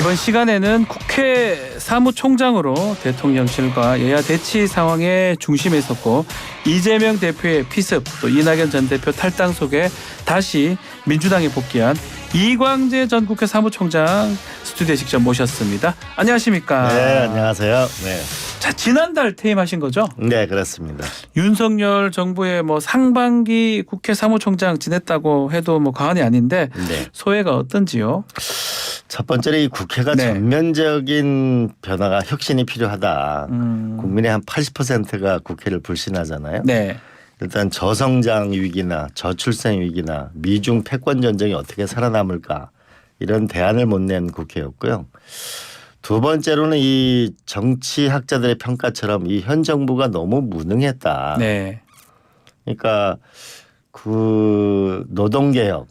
이번 시간에는 국회 사무총장으로 대통령실과 여야 대치 상황의 중심에 있었고 이재명 대표의 피습, 또 이낙연 전 대표 탈당 속에 다시 민주당에 복귀한 이광재 전 국회 사무총장 스튜디오에 직접 모셨습니다. 안녕하십니까? 네, 안녕하세요. 네. 자, 지난달 퇴임하신 거죠? 네, 그렇습니다. 윤석열 정부의 상반기 국회 사무총장 지냈다고 해도 과언이 아닌데 네. 소회가 어떤지요? 첫 번째로 이 국회가 네. 전면적인 변화가 혁신이 필요하다. 국민의 한 80%가 국회를 불신하잖아요. 네. 일단 저성장 위기나 저출생 위기나 미중 패권 전쟁이 어떻게 살아남을까 이런 대안을 못 낸 국회였고요. 두 번째로는 이 정치학자들의 평가처럼 이 현 정부가 너무 무능했다. 네. 그러니까 그 노동개혁,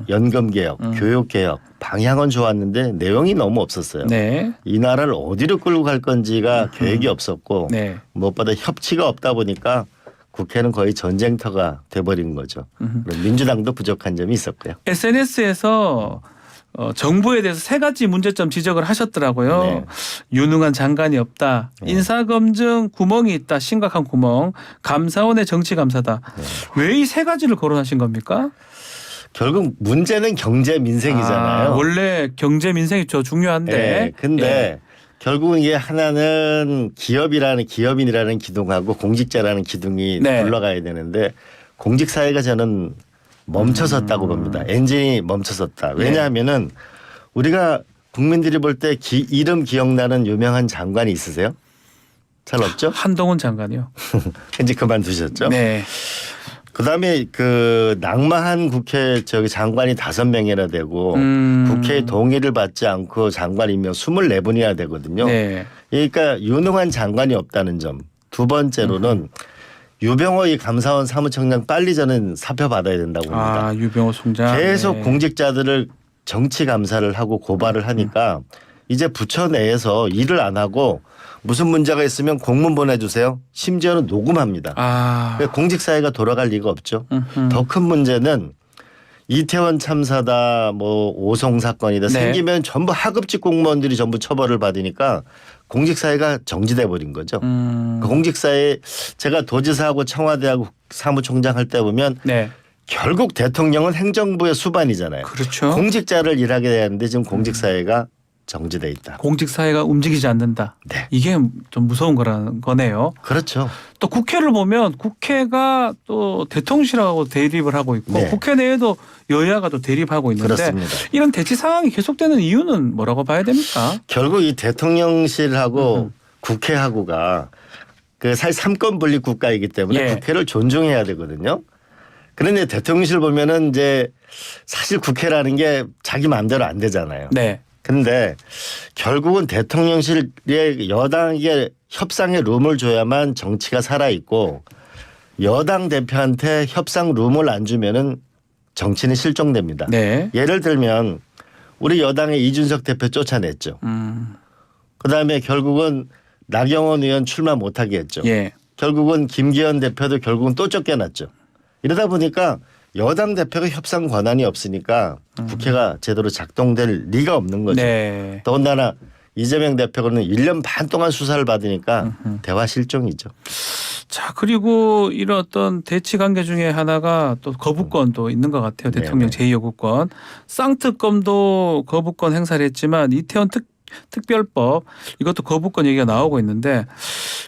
연금개혁, 교육개혁 방향은 좋았는데 내용이 너무 없었어요. 네. 이 나라를 어디로 끌고 갈 건지가 계획이 없었고 네. 무엇보다 협치가 없다 보니까 국회는 거의 전쟁터가 돼버린 거죠. 민주당도 부족한 점이 있었고요. SNS에서 정부에 대해서 세 가지 문제점 지적을 하셨더라고요. 네. 유능한 장관이 없다. 네. 인사검증 구멍이 있다. 심각한 구멍. 감사원의 정치감사다. 네. 왜 이 세 가지를 거론하신 겁니까? 결국 문제는 경제 민생이잖아요. 원래 경제 민생이 중요한데. 네. 근데 예. 결국은 이게 하나는 기업인이라는 기둥하고 공직자라는 기둥이 네. 굴러가야 되는데 공직사회가 저는 멈춰섰다고 봅니다. 엔진이 멈춰섰다. 왜냐하면은 우리가 국민들이 볼 때 이름 기억나는 유명한 장관이 있으세요? 잘 없죠? 한동훈 장관이요. 이제 그만두셨죠? 네. 그다음에 그 낙마한 국회 장관이 5명이나 되고 국회의 동의를 받지 않고 장관 임명 24분이나 되거든요. 네. 그러니까 유능한 장관이 없다는 점. 두 번째로는 유병호 이 감사원 사무총장 빨리 저는 사표 받아야 된다고 봅니다. 아, 유병호 총장. 계속 네. 공직자들을 정치 감사를 하고 고발을 하니까 이제 부처 내에서 일을 안 하고 무슨 문제가 있으면 공문 보내주세요. 심지어는 녹음합니다. 아. 공직사회가 돌아갈 리가 없죠. 더 큰 문제는 이태원 참사다 오송 사건이다 네. 생기면 전부 하급직 공무원들이 전부 처벌을 받으니까 공직사회가 정지돼 버린 거죠. 그 공직사회 제가 도지사하고 청와대하고 사무총장 할 때 보면 네. 결국 대통령은 행정부의 수반이잖아요. 그렇죠. 공직자를 일하게 되는데 지금 공직사회가 정지돼 있다. 공직사회가 움직이지 않는다. 네. 이게 좀 무서운 거네요. 그렇죠. 또 국회를 보면 국회가 또 대통령실하고 대립을 하고 있고 네. 국회 내에도 여야가 또 대립하고 있는데 그렇습니다. 이런 대치 상황이 계속되는 이유는 뭐라고 봐야 됩니까? 결국 이 대통령실하고 국회하고가 그 사실 삼권 분립 국가이기 때문에 예. 국회를 존중해야 되거든요. 그런데 대통령실 보면은 이제 사실 국회라는 게 자기 마음대로 안 되잖아요. 네. 근데 결국은 대통령실에 여당에게 협상의 룸을 줘야만 정치가 살아있고 여당 대표한테 협상 룸을 안 주면은 정치는 실종됩니다. 네. 예를 들면 우리 여당의 이준석 대표 쫓아냈죠. 그다음에 결국은 나경원 의원 출마 못하게 했죠. 예. 결국은 김기현 대표도 결국은 또 쫓겨났죠. 이러다 보니까 여당 대표가 협상 권한이 없으니까 국회가 제대로 작동될 리가 없는 거죠. 네. 더군다나 이재명 대표는 1년 반 동안 수사를 받으니까 대화 실종이죠. 자, 그리고 이런 어떤 대치 관계 중에 하나가 또 거부권도 있는 것 같아요. 대통령 네네. 제2요구권. 쌍특검도 거부권 행사를 했지만 이태원 특별법 이것도 거부권 얘기가 나오고 있는데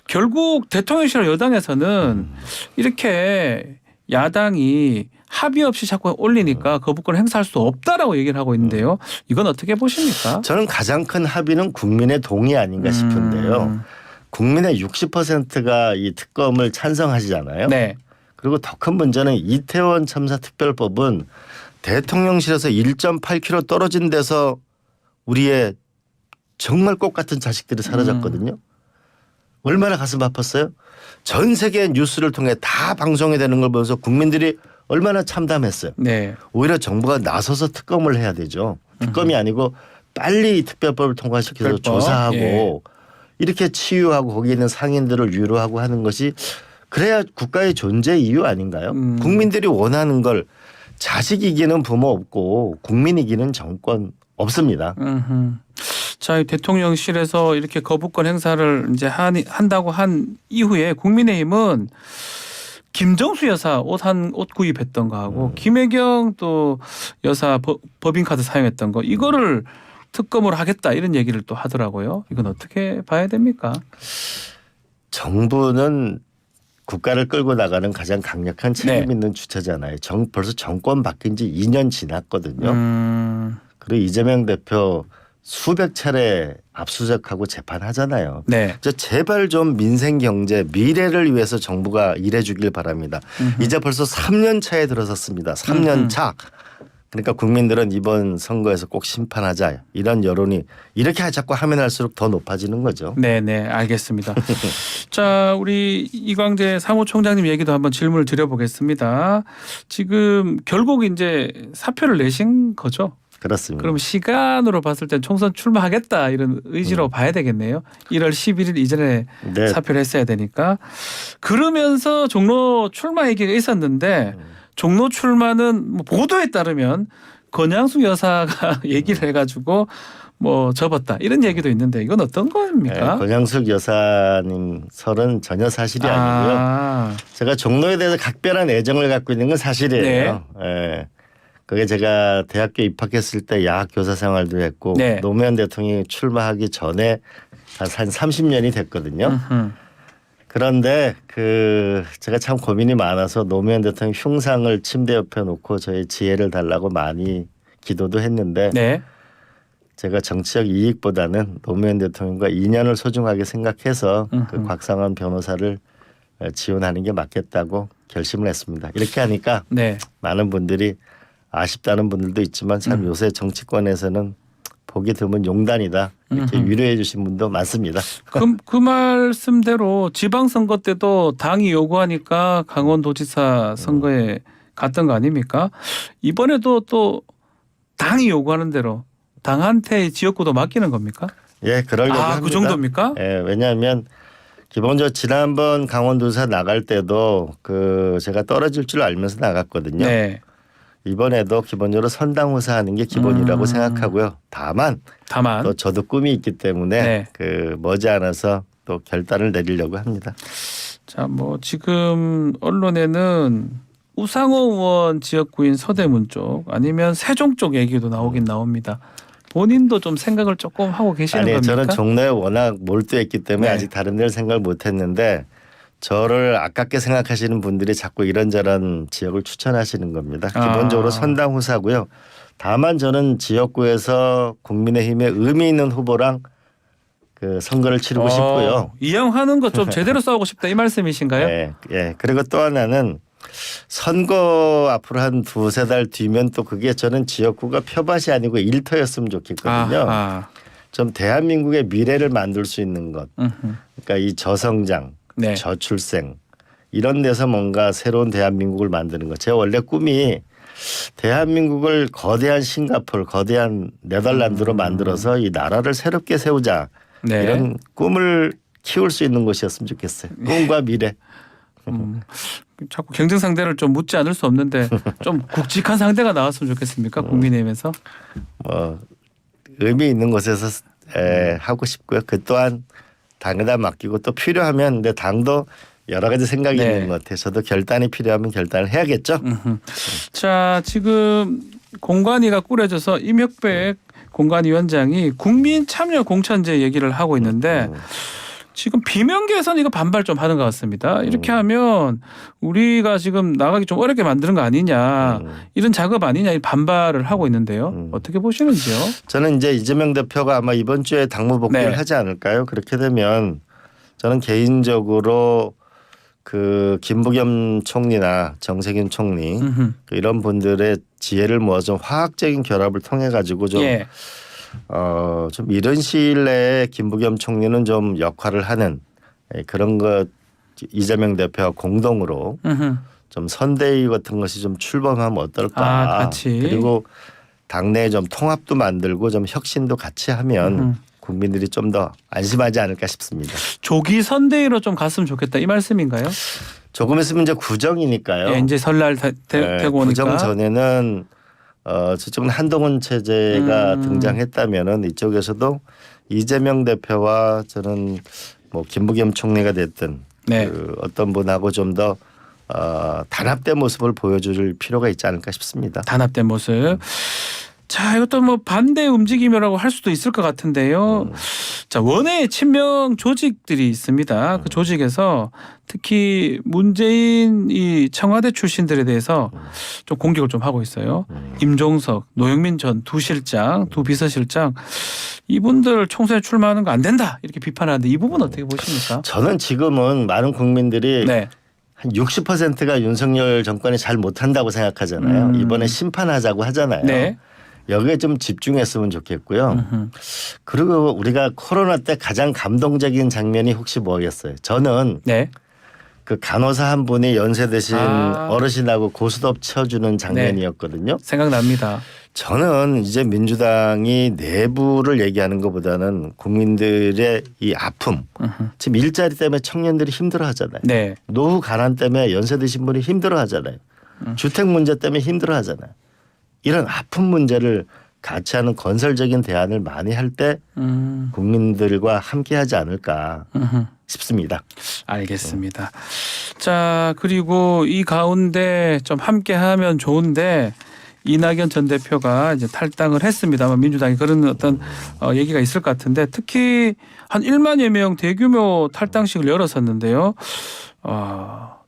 결국 대통령실 여당에서는 이렇게 야당이 합의 없이 자꾸 올리니까 거부권 행사할 수 없다라고 얘기를 하고 있는데요. 이건 어떻게 보십니까? 저는 가장 큰 합의는 국민의 동의 아닌가 싶은데요. 국민의 60%가 이 특검을 찬성하시잖아요. 네. 그리고 더 큰 문제는 이태원 참사 특별법은 대통령실에서 1.8km 떨어진 데서 우리의 정말 꽃 같은 자식들이 사라졌거든요. 얼마나 가슴 아팠어요? 전 세계 뉴스를 통해 다 방송이 되는 걸 보면서 국민들이 얼마나 참담했어요. 네. 오히려 정부가 나서서 특검을 해야 되죠. 특검이 아니고 빨리 특별법을 통과시켜서 특별법. 조사하고 예. 이렇게 치유하고 거기 있는 상인들을 위로하고 하는 것이 그래야 국가의 존재 이유 아닌가요? 국민들이 원하는 걸 자식 이기는 부모 없고 국민 이기는 정권 없습니다. 자, 대통령실에서 이렇게 거부권 행사를 이제 한다고 한 이후에 국민의힘은 김정수 여사 옷 구입했던 거하고 김혜경 또 여사 법인카드 사용했던 거 이거를 특검으로 하겠다 이런 얘기를 또 하더라고요. 이건 어떻게 봐야 됩니까? 정부는 국가를 끌고 나가는 가장 강력한 책임 네. 있는 주체잖아요. 벌써 정권 바뀐 지 2년 지났거든요. 그리고 이재명 대표 수백 차례 압수수색하고 재판하잖아요. 네. 제발 좀 민생 경제 미래를 위해서 정부가 일해 주길 바랍니다. 이제 벌써 3년 차에 들어섰습니다. 3년 차. 그러니까 국민들은 이번 선거에서 꼭 심판하자 이런 여론이 이렇게 자꾸 하면 할수록 더 높아지는 거죠. 네네 알겠습니다. 자, 우리 이광재 사무총장님 얘기도 한번 질문을 드려보겠습니다. 지금 결국 이제 사표를 내신 거죠? 그렇습니다. 그럼 시간으로 봤을 땐 총선 출마하겠다 이런 의지로 봐야 되겠네요. 1월 11일 이전에 네. 사표를 했어야 되니까. 그러면서 종로 출마 얘기가 있었는데 종로 출마는 뭐 보도에 따르면 권양숙 여사가 얘기를 해가지고 뭐 접었다 이런 얘기도 있는데 이건 어떤 겁니까? 네, 권양숙 여사님 설은 전혀 사실이 아니고요. 제가 종로에 대해서 각별한 애정을 갖고 있는 건 사실이에요. 네. 그게 제가 대학교 입학했을 때 야학 교사 생활도 했고 네. 노무현 대통령이 출마하기 전에 한 30년이 됐거든요. 그런데 제가 참 고민이 많아서 노무현 대통령 흉상을 침대 옆에 놓고 저희 지혜를 달라고 많이 기도도 했는데 네. 제가 정치적 이익보다는 노무현 대통령과 인연을 소중하게 생각해서 그 곽상원 변호사를 지원하는 게 맞겠다고 결심을 했습니다. 이렇게 하니까 네. 많은 분들이 아쉽다는 분들도 있지만 참 요새 정치권에서는 보기 드문 용단이다 이렇게 위로해 주신 분도 많습니다. 그 말씀대로 지방선거 때도 당이 요구하니까 강원도지사 선거에 갔던 거 아닙니까? 이번에도 또 당이 요구하는 대로 당한테 지역구도 맡기는 겁니까? 예, 그러려고 합니다. 그 정도입니까? 예, 왜냐하면 기본적으로 지난번 강원도지사 나갈 때도 제가 떨어질 줄 알면서 나갔거든요. 네. 이번에도 기본적으로 선당후사하는 게 기본이라고 생각하고요. 다만 또 저도 꿈이 있기 때문에 네. 머지않아서 또 결단을 내리려고 합니다. 자, 뭐 지금 언론에는 우상호 의원 지역구인 서대문 쪽 아니면 세종 쪽 얘기도 나오긴 나옵니다. 본인도 좀 생각을 조금 하고 계시는 겁니까? 저는 종로에 워낙 몰두했기 때문에 네. 아직 다른 데를 생각을 못했는데 저를 아깝게 생각하시는 분들이 자꾸 이런저런 지역을 추천하시는 겁니다. 기본적으로 선당후사고요. 다만 저는 지역구에서 국민의힘에 의미 있는 후보랑 선거를 치르고 싶고요. 이왕하는 거 좀 제대로 싸우고 싶다 이 말씀이신가요? 네, 예. 그리고 또 하나는 선거 앞으로 한 2-3달 뒤면 또 그게 저는 지역구가 표밭이 아니고 일터였으면 좋겠거든요. 좀 대한민국의 미래를 만들 수 있는 것. 그러니까 이 저성장, 네. 저출생 이런 데서 뭔가 새로운 대한민국을 만드는 것. 제 원래 꿈이 대한민국을 거대한 싱가포르, 거대한 네덜란드로 만들어서 이 나라를 새롭게 세우자. 네. 이런 꿈을 키울 수 있는 곳이었으면 좋겠어요. 꿈과 미래. 자꾸 경쟁 상대를 좀 묻지 않을 수 없는데 좀 굵직한 상대가 나왔으면 좋겠습니까? 국민의힘에서. 의미 있는 곳에서 하고 싶고요. 그 또한 당에다 맡기고 또 필요하면 근데 당도 여러 가지 생각이 네. 있는 것 같아요. 저도 결단이 필요하면 결단을 해야겠죠. 자, 지금 공관위가 꾸려져서 임혁백 공관위원장이 국민 참여 공천제 얘기를 하고 있는데 지금 비명계에서는 이거 반발 좀 하는 것 같습니다. 이렇게 하면 우리가 지금 나가기 좀 어렵게 만드는 거 아니냐 이런 작업 아니냐 이 반발을 하고 있는데요. 어떻게 보시는지요? 저는 이제 이재명 대표가 아마 이번 주에 당무 복귀를 네. 하지 않을까요? 그렇게 되면 저는 개인적으로 김부겸 총리나 정세균 총리 이런 분들의 지혜를 모아서 화학적인 결합을 통해 가지고 좀 예. 좀 이른 시일 내에 김부겸 총리는 좀 역할을 하는 그런 것 이재명 대표와 공동으로 좀 선대위 같은 것이 좀 출범하면 어떨까. 같이. 그리고 당내에 좀 통합도 만들고 좀 혁신도 같이 하면 국민들이 좀 더 안심하지 않을까 싶습니다. 조기 선대위로 좀 갔으면 좋겠다 이 말씀인가요? 조금 있으면 이제 구정이니까요. 예, 이제 설날 되고 오니까. 구정 전에는 저쪽은 한동훈 체제가 등장했다면은 이쪽에서도 이재명 대표와 저는 뭐 김부겸 총리가 됐든 네. 그 어떤 분하고 좀 더 단합된 모습을 보여줄 필요가 있지 않을까 싶습니다. 단합된 모습. 자, 이것도 뭐 반대 움직임이라고 할 수도 있을 것 같은데요. 자, 원외 친명 조직들이 있습니다. 그 조직에서 특히 문재인 이 청와대 출신들에 대해서 좀 공격을 좀 하고 있어요. 임종석, 노영민 전 두 실장, 두 비서실장 이분들 총선에 출마하는 거 안 된다 이렇게 비판하는데 이 부분 어떻게 보십니까? 저는 지금은 많은 국민들이 네. 한 60%가 윤석열 정권이 잘 못한다고 생각하잖아요. 이번에 심판하자고 하잖아요. 네. 여기에 좀 집중했으면 좋겠고요. 그리고 우리가 코로나 때 가장 감동적인 장면이 혹시 뭐겠어요? 저는 네. 그 간호사 한 분이 연세 드신 아. 어르신하고 고스톱 쳐주는 장면이었거든요. 생각납니다. 저는 이제 민주당이 내부를 얘기하는 것보다는 국민들의 이 아픔, 지금 일자리 때문에 청년들이 힘들어하잖아요. 네. 노후 가난 때문에 연세 드신 분이 힘들어하잖아요. 주택 문제 때문에 힘들어하잖아요. 이런 아픈 문제를 같이 하는 건설적인 대안을 많이 할 때 국민들과 함께하지 않을까 싶습니다. 알겠습니다. 자, 그리고 이 가운데 좀 함께하면 좋은데 이낙연 전 대표가 이제 탈당을 했습니다만 민주당이 그런 어떤 얘기가 있을 것 같은데 특히 한 1만여 명 대규모 탈당식을 열었었는데요.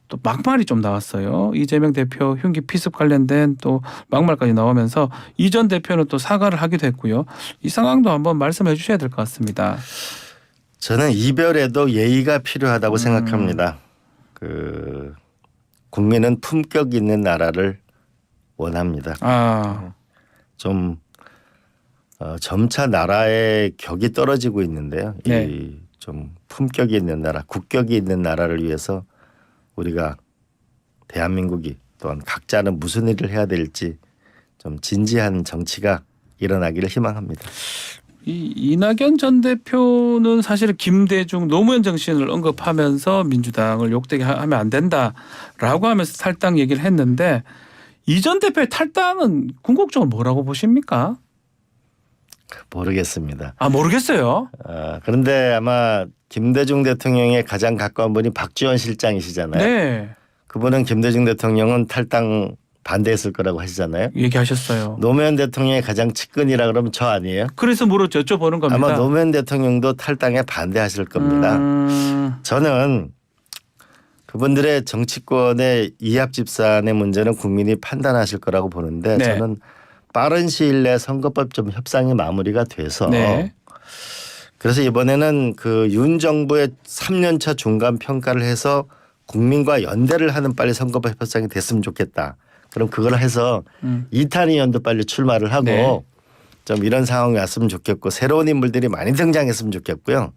또 막말이 좀 나왔어요. 이재명 대표 흉기 피습 관련된 또 막말까지 나오면서 이 전 대표는 또 사과를 하기도 했고요. 이 상황도 한번 말씀해 주셔야 될 것 같습니다. 저는 이별에도 예의가 필요하다고 생각합니다. 그 국민은 품격 있는 나라를 원합니다. 좀 점차 나라의 격이 떨어지고 있는데요. 네. 이 좀 품격이 있는 나라, 국격이 있는 나라를 위해서 우리가 대한민국이 또한 각자는 무슨 일을 해야 될지 좀 진지한 정치가 일어나기를 희망합니다. 이 이낙연 전 대표는 사실은 김대중 노무현 정신을 언급하면서 민주당을 욕되게 하면 안 된다라고 하면서 탈당 얘기를 했는데 이 전 대표의 탈당은 궁극적으로 뭐라고 보십니까? 모르겠습니다. 모르겠어요. 그런데 아마 김대중 대통령의 가장 가까운 분이 박지원 실장이시잖아요. 네. 그분은 김대중 대통령은 탈당 반대했을 거라고 하시잖아요. 얘기하셨어요. 노무현 대통령의 가장 측근이라 그러면 저 아니에요? 그래서 여쭤보는 겁니다. 아마 노무현 대통령도 탈당에 반대하실 겁니다. 저는 그분들의 정치권의 이합집산의 문제는 국민이 판단하실 거라고 보는데 네. 저는 빠른 시일 내에 선거법 좀 협상이 마무리가 돼서 네. 그래서 이번에는 그 윤 정부의 3년차 중간 평가를 해서 국민과 연대를 하는 빨리 선거법 협상이 됐으면 좋겠다. 그럼 그걸 해서 이탄 의원도 빨리 출마를 하고 네. 좀 이런 상황이 왔으면 좋겠고 새로운 인물들이 많이 등장했으면 좋겠고요.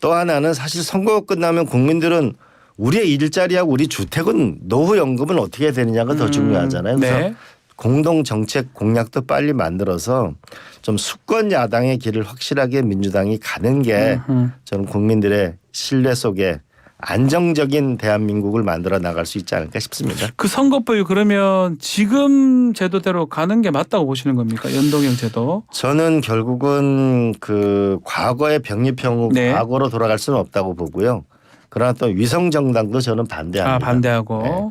또 하나는 사실 선거가 끝나면 국민들은 우리의 일자리하고 우리 주택은 노후연금은 어떻게 해야 되느냐가 더 중요하잖아요. 그래서 네. 공동 정책 공약도 빨리 만들어서 좀 수권 야당의 길을 확실하게 민주당이 가는 게 저는 국민들의 신뢰 속에 안정적인 대한민국을 만들어 나갈 수 있지 않을까 싶습니다. 그 선거법이 그러면 지금 제도대로 가는 게 맞다고 보시는 겁니까? 연동형 제도. 저는 결국은 그 과거의 병립형 네. 과거로 돌아갈 수는 없다고 보고요. 그러나 또 위성 정당도 저는 반대합니다. 반대하고. 네.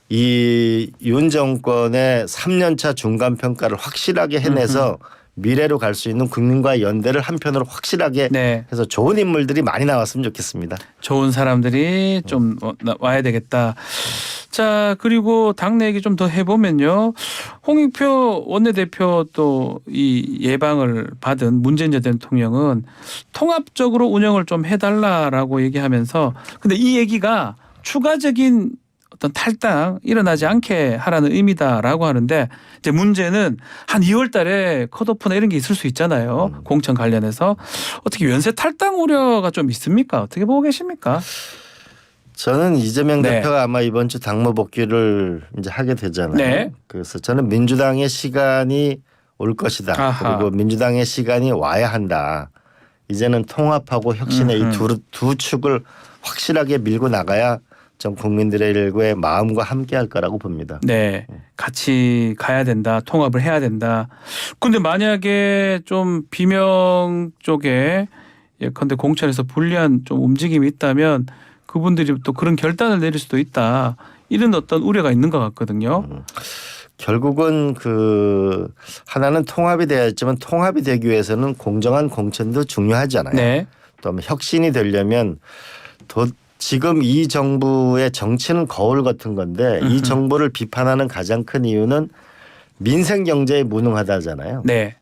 이 윤 정권의 3년차 중간 평가를 확실하게 해내서 미래로 갈 수 있는 국민과의 연대를 한편으로 확실하게 네. 해서 좋은 인물들이 많이 나왔으면 좋겠습니다. 좋은 사람들이 좀 와야 되겠다. 자, 그리고 당내 얘기 좀 더 해보면요. 홍익표 원내대표 또 이 예방을 받은 문재인 전 대통령은 통합적으로 운영을 좀 해달라라고 얘기하면서 근데 이 얘기가 추가적인 어떤 탈당 일어나지 않게 하라는 의미다라고 하는데 이제 문제는 한 2월 달에 컷오프나 이런 게 있을 수 있잖아요. 공천 관련해서 어떻게 연쇄 탈당 우려가 좀 있습니까? 어떻게 보고 계십니까? 저는 이재명 네. 대표가 아마 이번 주 당무 복귀를 이제 하게 되잖아요. 네. 그래서 저는 민주당의 시간이 올 것이다. 아하. 그리고 민주당의 시간이 와야 한다. 이제는 통합하고 혁신의 이 두 축을 확실하게 밀고 나가야 전 국민들의 일구의 마음과 함께할 거라고 봅니다. 네, 같이 가야 된다, 통합을 해야 된다. 근데 만약에 좀 비명 쪽에 예컨대 공천에서 불리한 좀 움직임이 있다면 그분들이 또 그런 결단을 내릴 수도 있다. 이런 어떤 우려가 있는 것 같거든요. 결국은 그 하나는 통합이 돼야 했지만 통합이 되기 위해서는 공정한 공천도 중요하잖아요. 네. 또 혁신이 되려면 지금 이 정부의 정치는 거울 같은 건데 이 정부를 비판하는 가장 큰 이유는 민생 경제에 무능하다잖아요. 네.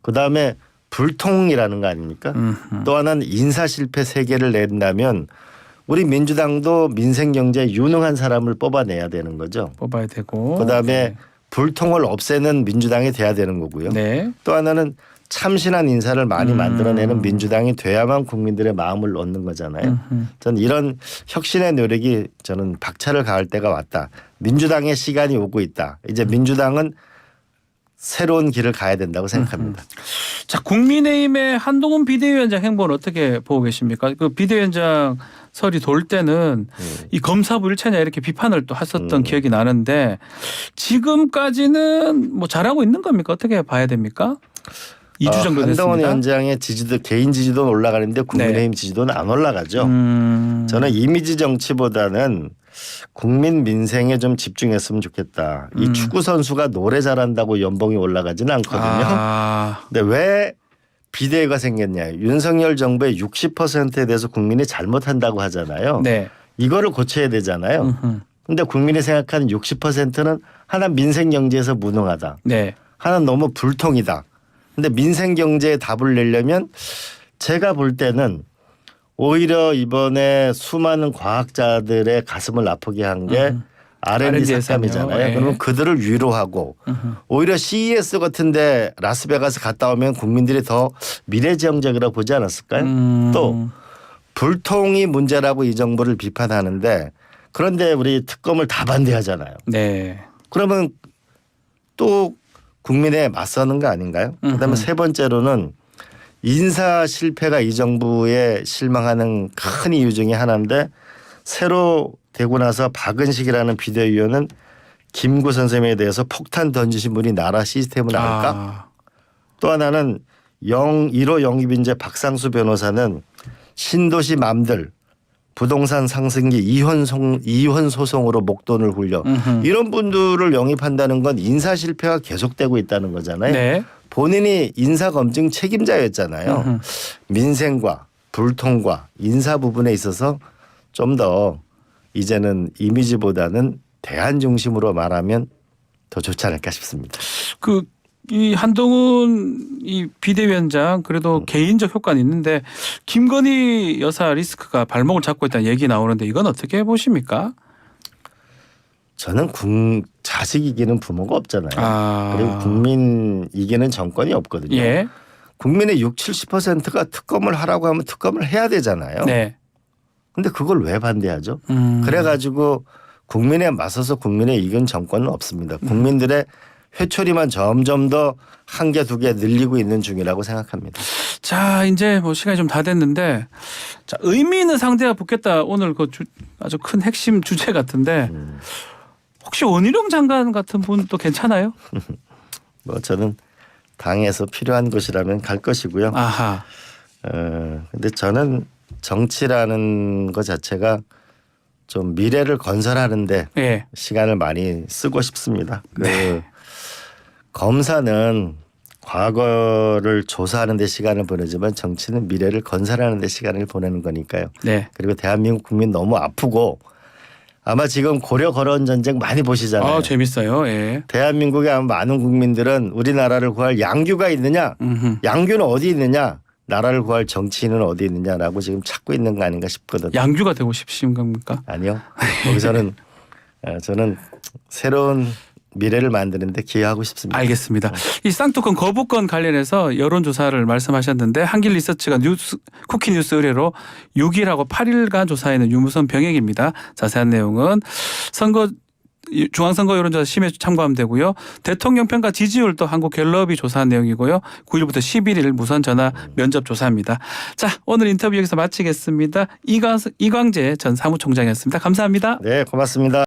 그다음에 불통이라는 거 아닙니까? 또 하나는 인사 실패 세계를 낸다면 우리 민주당도 민생 경제에 유능한 사람을 뽑아내야 되는 거죠. 뽑아야 되고. 그다음에 네. 불통을 없애는 민주당이 돼야 되는 거고요. 네. 또 하나는 참신한 인사를 많이 만들어내는 민주당이 돼야만 국민들의 마음을 얻는 거잖아요. 저는 이런 혁신의 노력이 저는 박차를 가할 때가 왔다. 민주당의 시간이 오고 있다. 이제 민주당은 새로운 길을 가야 된다고 생각합니다. 자, 국민의힘의 한동훈 비대위원장 행보는 어떻게 보고 계십니까? 그 비대위원장 설이 돌 때는 이 검사부 일체냐 이렇게 비판을 또 했었던 기억이 나는데 지금까지는 뭐 잘하고 있는 겁니까? 어떻게 봐야 됩니까? 2주 정도 됐습니다. 한동훈 위원장의 지지도 개인 지지도는 올라가는데 국민의힘 지지도는 안 올라가죠. 저는 이미지 정치보다는 국민 민생에 좀 집중했으면 좋겠다. 이 축구 선수가 노래 잘한다고 연봉이 올라가지는 않거든요. 근데 왜 비대위가 생겼냐? 윤석열 정부의 60%에 대해서 국민이 잘못한다고 하잖아요. 네. 이거를 고쳐야 되잖아요. 근데 국민이 생각하는 60%는 하나 민생 경제에서 무능하다. 네. 하나 너무 불통이다. 근데 민생 경제에 답을 내려면 제가 볼 때는 오히려 이번에 수많은 과학자들의 가슴을 아프게 한 게 R&D 삭감이잖아요. 네. 그러면 그들을 위로하고 오히려 CES 같은데 라스베가스 갔다 오면 국민들이 더 미래지향적이라고 보지 않았을까요? 또 불통이 문제라고 이 정부를 비판하는데 그런데 우리 특검을 다 반대하잖아요. 네. 그러면 또 국민에 맞서는 거 아닌가요? 그다음에 세 번째로는 인사 실패가 이 정부에 실망하는 큰 이유 중에 하나인데 새로 되고 나서 박은식이라는 비대위원은 김구 선생님에 대해서 폭탄 던지신 분이 나라 시스템을 알까? 또 하나는 1호 영입인재 박상수 변호사는 신도시 맘들 부동산 상승기 이혼 소송으로 목돈을 굴려 이런 분들을 영입한다는 건 인사 실패가 계속되고 있다는 거잖아요. 네. 본인이 인사검증 책임자였잖아요. 민생과 불통과 인사 부분에 있어서 좀 더 이제는 이미지보다는 대안 중심으로 말하면 더 좋지 않을까 싶습니다. 이 한동훈 이 비대위원장 그래도 개인적 효과는 있는데 김건희 여사 리스크가 발목을 잡고 있다는 얘기 나오는데 이건 어떻게 보십니까? 저는 자식 이기는 부모가 없잖아요. 그리고 국민 이기는 정권이 없거든요. 예. 국민의 70-80%가 특검을 하라고 하면 특검을 해야 되잖아요. 네. 근데 그걸 왜 반대하죠? 그래가지고 국민에 맞서서 국민의 이긴 정권은 없습니다. 국민들의 회초리만 점점 더 한 개, 두 개 늘리고 있는 중이라고 생각합니다. 자, 이제 뭐 시간이 좀 다 됐는데 자, 의미 있는 상대가 붙겠다. 오늘 그 아주 큰 핵심 주제 같은데 혹시 원희룡 장관 같은 분도 괜찮아요? 뭐 저는 당에서 필요한 곳이라면 갈 것이고요. 아하. 근데 저는 정치라는 것 자체가 좀 미래를 건설하는데 예. 시간을 많이 쓰고 싶습니다. 검사는 과거를 조사하는 데 시간을 보내지만 정치는 미래를 건설하는 데 시간을 보내는 거니까요. 네. 그리고 대한민국 국민 너무 아프고 아마 지금 고려 거론 전쟁 많이 보시잖아요. 재밌어요. 예. 대한민국의 아마 많은 국민들은 우리나라를 구할 양규가 있느냐, 양규는 어디 있느냐, 나라를 구할 정치인은 어디 있느냐라고 지금 찾고 있는 거 아닌가 싶거든요. 양규가 되고 싶으신 겁니까? 아니요. 거기서는 저는 새로운 미래를 만드는데 기여하고 싶습니다. 알겠습니다. 이 쌍뚜껑 거부권 관련해서 여론조사를 말씀하셨는데 한길 리서치가 쿠키뉴스 의뢰로 6일하고 8일간 조사에는 유무선 병행입니다. 자세한 내용은 선거 중앙선거 여론조사 심의 참고하면 되고요. 대통령 평가 지지율도 한국갤럽이 조사한 내용이고요. 9일부터 11일 무선 전화 면접 조사입니다. 자, 오늘 인터뷰 여기서 마치겠습니다. 이광재 전 사무총장이었습니다. 감사합니다. 네, 고맙습니다.